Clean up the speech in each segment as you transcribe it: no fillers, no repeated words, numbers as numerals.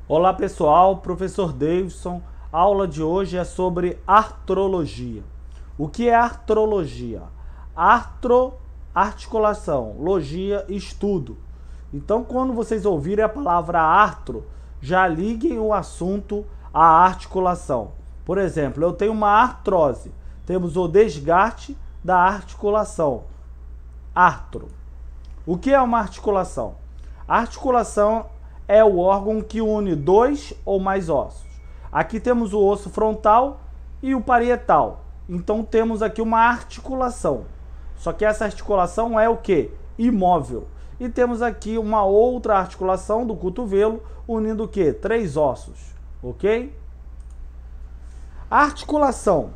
Olá pessoal, professor Davidson. A aula de hoje é sobre artrologia. O que é artrologia? Artro, articulação, logia, estudo. Então, quando vocês ouvirem a palavra artro, já liguem o assunto à articulação. Por exemplo, eu tenho uma artrose. Temos o desgaste da articulação. Artro. O que é uma articulação? A articulação é o órgão que une dois ou mais ossos. Aqui temos o osso frontal e o parietal. Então temos aqui uma articulação. Só que essa articulação é o quê? Imóvel. E temos aqui uma outra articulação do cotovelo unindo o quê? Três ossos. Ok? A articulação.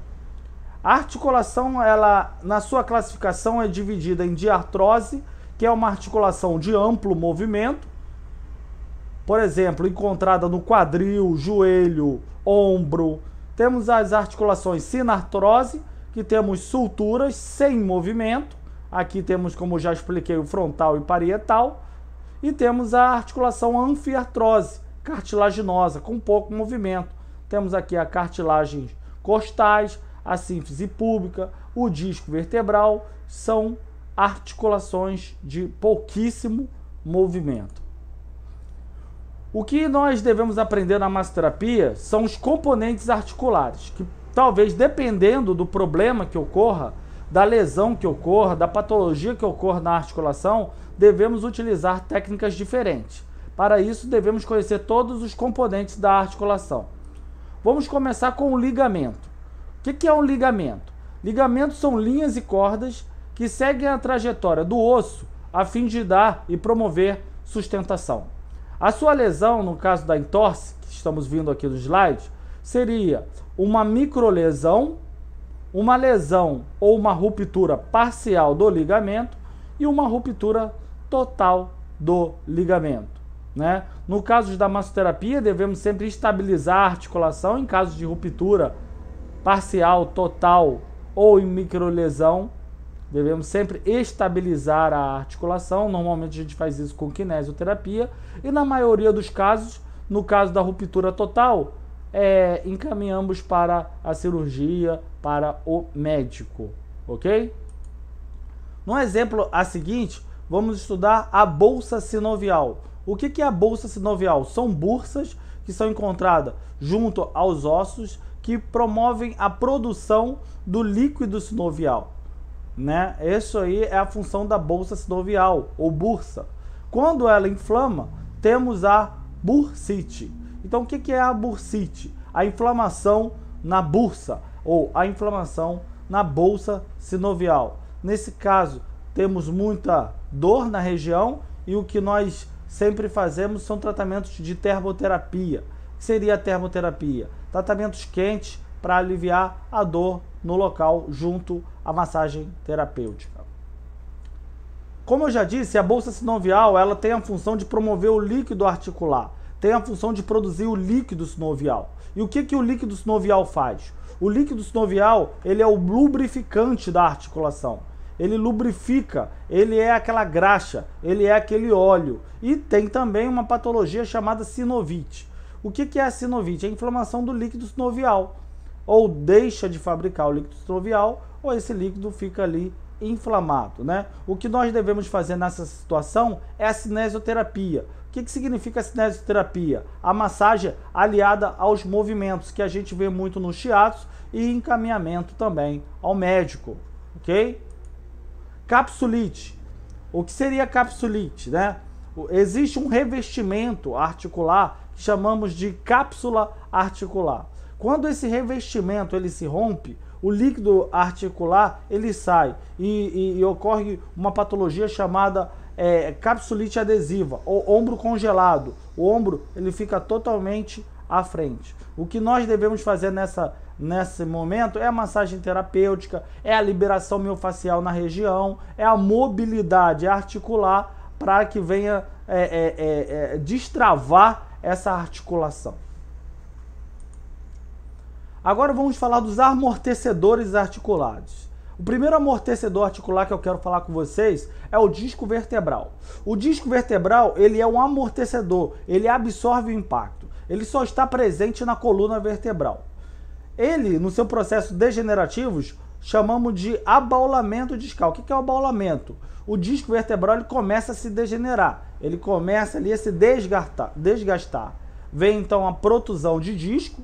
A articulação, ela, na sua classificação, é dividida em diartrose, que é uma articulação de amplo movimento, por exemplo, encontrada no quadril, joelho, ombro. Temos as articulações sinartrose, que temos suturas sem movimento. Aqui temos, como já expliquei, o frontal e parietal. E temos a articulação anfiartrose, cartilaginosa, com pouco movimento. Temos aqui a cartilagem costais, a sínfise púbica, o disco vertebral. São articulações de pouquíssimo movimento. O que nós devemos aprender na massoterapia são os componentes articulares, que talvez, dependendo do problema que ocorra, da lesão que ocorra, da patologia que ocorra na articulação, devemos utilizar técnicas diferentes. Para isso, devemos conhecer todos os componentes da articulação. Vamos começar com o ligamento. O que é um ligamento? Ligamentos são linhas e cordas que seguem a trajetória do osso a fim de dar e promover sustentação. A sua lesão, no caso da entorse, que estamos vendo aqui no slide, seria uma microlesão, uma lesão ou uma ruptura parcial do ligamento e uma ruptura total do ligamento, né? No caso da massoterapia, devemos sempre estabilizar a articulação em caso de ruptura parcial, total ou em microlesão. Devemos sempre estabilizar a articulação. Normalmente a gente faz isso com kinesioterapia. E na maioria dos casos, no caso da ruptura total, encaminhamos para a cirurgia, para o médico. Ok? No exemplo a seguinte, vamos estudar a bolsa sinovial. O que é a bolsa sinovial? São bursas que são encontradas junto aos ossos que promovem a produção do líquido sinovial. Né? Isso aí é a função da bolsa sinovial, ou bursa. Quando ela inflama, temos a bursite. Então, o que é a bursite? A inflamação na bursa, ou a inflamação na bolsa sinovial. Nesse caso, temos muita dor na região e o que nós sempre fazemos são tratamentos de termoterapia. O que seria a termoterapia? Tratamentos quentes para aliviar a dor no local junto à massagem terapêutica. Como eu já disse, a bolsa sinovial ela tem a função de promover o líquido articular, tem a função de produzir o líquido sinovial. E o que o líquido sinovial faz? O líquido sinovial ele é o lubrificante da articulação. Ele lubrifica, ele é aquela graxa, ele é aquele óleo. E tem também uma patologia chamada sinovite. O que é a sinovite? É a inflamação do líquido sinovial. Ou deixa de fabricar o líquido sinovial, ou esse líquido fica ali inflamado, né? O que nós devemos fazer nessa situação é a cinesioterapia. O que significa a cinesioterapia? A massagem aliada aos movimentos, que a gente vê muito no shiatsu e encaminhamento também ao médico, ok? Capsulite. O que seria capsulite, né? Existe um revestimento articular que chamamos de cápsula articular. Quando esse revestimento ele se rompe, o líquido articular ele sai e ocorre uma patologia chamada capsulite adesiva ou ombro congelado. O ombro ele fica totalmente à frente. O que nós devemos fazer nesse momento é a massagem terapêutica, é a liberação miofascial na região, é a mobilidade articular para que venha destravar essa articulação. Agora vamos falar dos amortecedores articulares. O primeiro amortecedor articular que eu quero falar com vocês é o disco vertebral. O disco vertebral ele é um amortecedor, ele absorve o impacto. ele só está presente na coluna vertebral. Ele, no seu processo degenerativo, chamamos de abaulamento discal. O que é o abaulamento? O disco vertebral ele começa a se degenerar, ele começa ali a se desgastar. Vem então a protusão de disco,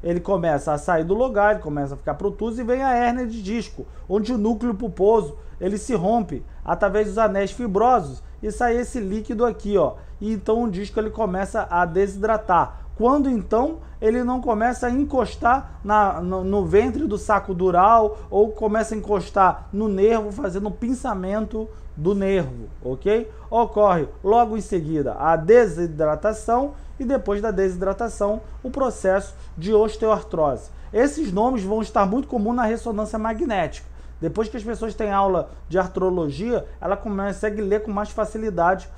ele começa a sair do lugar, ele começa a ficar protuso e vem a hérnia de disco, onde o núcleo pulposo ele se rompe através dos anéis fibrosos e sai esse líquido aqui, ó. E então o disco ele começa a desidratar. Quando então ele não começa a encostar no ventre do saco dural ou começa a encostar no nervo, fazendo um pinçamento do nervo, ok? Ocorre logo em seguida a desidratação e depois da desidratação o processo de osteoartrose. Esses nomes vão estar muito comuns na ressonância magnética. Depois que as pessoas têm aula de artrologia, ela consegue ler com mais facilidade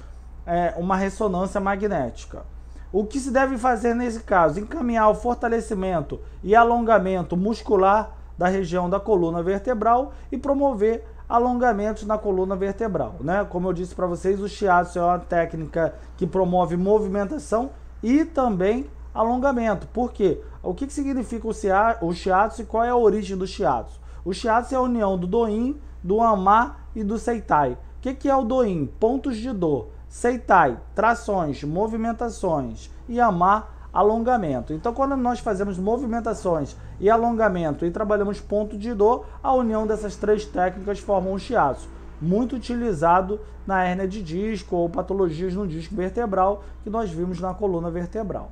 uma ressonância magnética. O que se deve fazer nesse caso? Encaminhar o fortalecimento e alongamento muscular da região da coluna vertebral e promover alongamentos na coluna vertebral, né? Como eu disse para vocês, o shiatsu é uma técnica que promove movimentação e também alongamento. Por quê? O que significa o shiatsu e qual é a origem do shiatsu? O shiatsu é a união do do-in, do ama e do seitai. O que é o do-in? Pontos de dor. Seitai, trações, movimentações e ama, alongamento. Então, quando nós fazemos movimentações e alongamento e trabalhamos ponto de dor, a união dessas três técnicas forma um shiatsu, muito utilizado na hérnia de disco ou patologias no disco vertebral que nós vimos na coluna vertebral.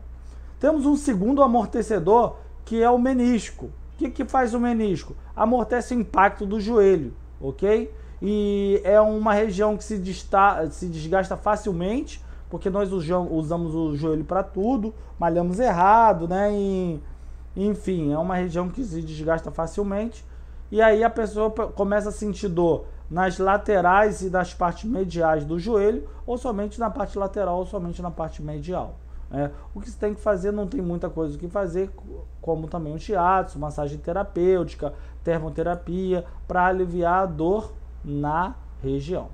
Temos um segundo amortecedor que é o menisco. O que faz o menisco? Amortece o impacto do joelho, ok? E é uma região que se desgasta facilmente, porque nós usamos o joelho para tudo, malhamos errado, né? Enfim, é uma região que se desgasta facilmente. E aí a pessoa começa a sentir dor nas laterais e nas partes mediais do joelho, ou somente na parte lateral, ou somente na parte medial. O que você tem que fazer, não tem muita coisa o que fazer, como também o shiatsu, massagem terapêutica, termoterapia, para aliviar a dor na região.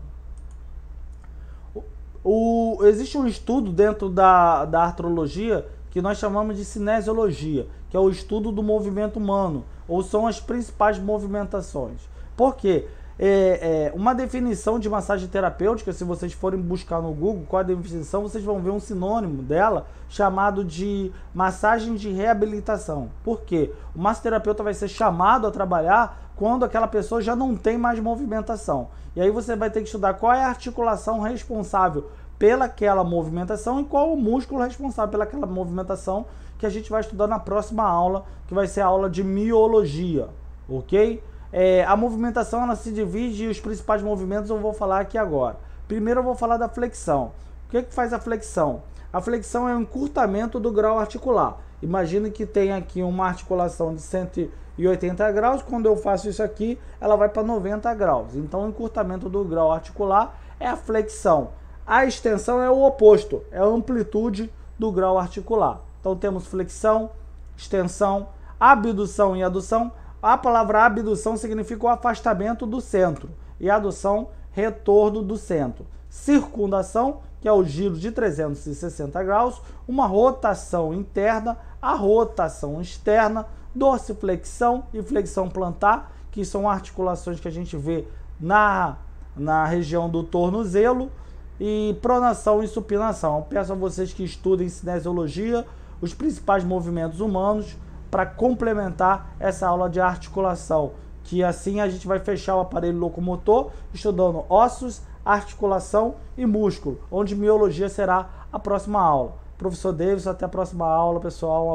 Existe um estudo dentro da artrologia que nós chamamos de cinesiologia, que é o estudo do movimento humano, ou são as principais movimentações. Por quê? Uma definição de massagem terapêutica, se vocês forem buscar no Google qual a definição, vocês vão ver um sinônimo dela chamado de massagem de reabilitação. Por quê? O massoterapeuta vai ser chamado a trabalhar quando aquela pessoa já não tem mais movimentação. E aí você vai ter que estudar qual é a articulação responsável pelaquela movimentação e qual o músculo responsável pelaquela movimentação, que a gente vai estudar na próxima aula, que vai ser a aula de miologia, ok? A movimentação ela se divide e os principais movimentos eu vou falar aqui agora. Primeiro eu vou falar da flexão. O que faz a flexão? A flexão é um encurtamento do grau articular. Imagine que tem aqui uma articulação de 180 graus, quando eu faço isso aqui, ela vai para 90 graus. Então o encurtamento do grau articular é a flexão. A extensão é o oposto, é a amplitude do grau articular. Então temos flexão, extensão, abdução e adução. A palavra abdução significa o afastamento do centro e adução, retorno do centro. Circundação, que é o giro de 360 graus, uma rotação interna, a rotação externa, dorsiflexão e flexão plantar, que são articulações que a gente vê na região do tornozelo, e pronação e supinação. Eu peço a vocês que estudem cinesiologia, os principais movimentos humanos, para complementar essa aula de articulação, que assim a gente vai fechar o aparelho locomotor estudando ossos, articulação e músculo, onde miologia será a próxima aula. Professor Davidson, até a próxima aula, pessoal.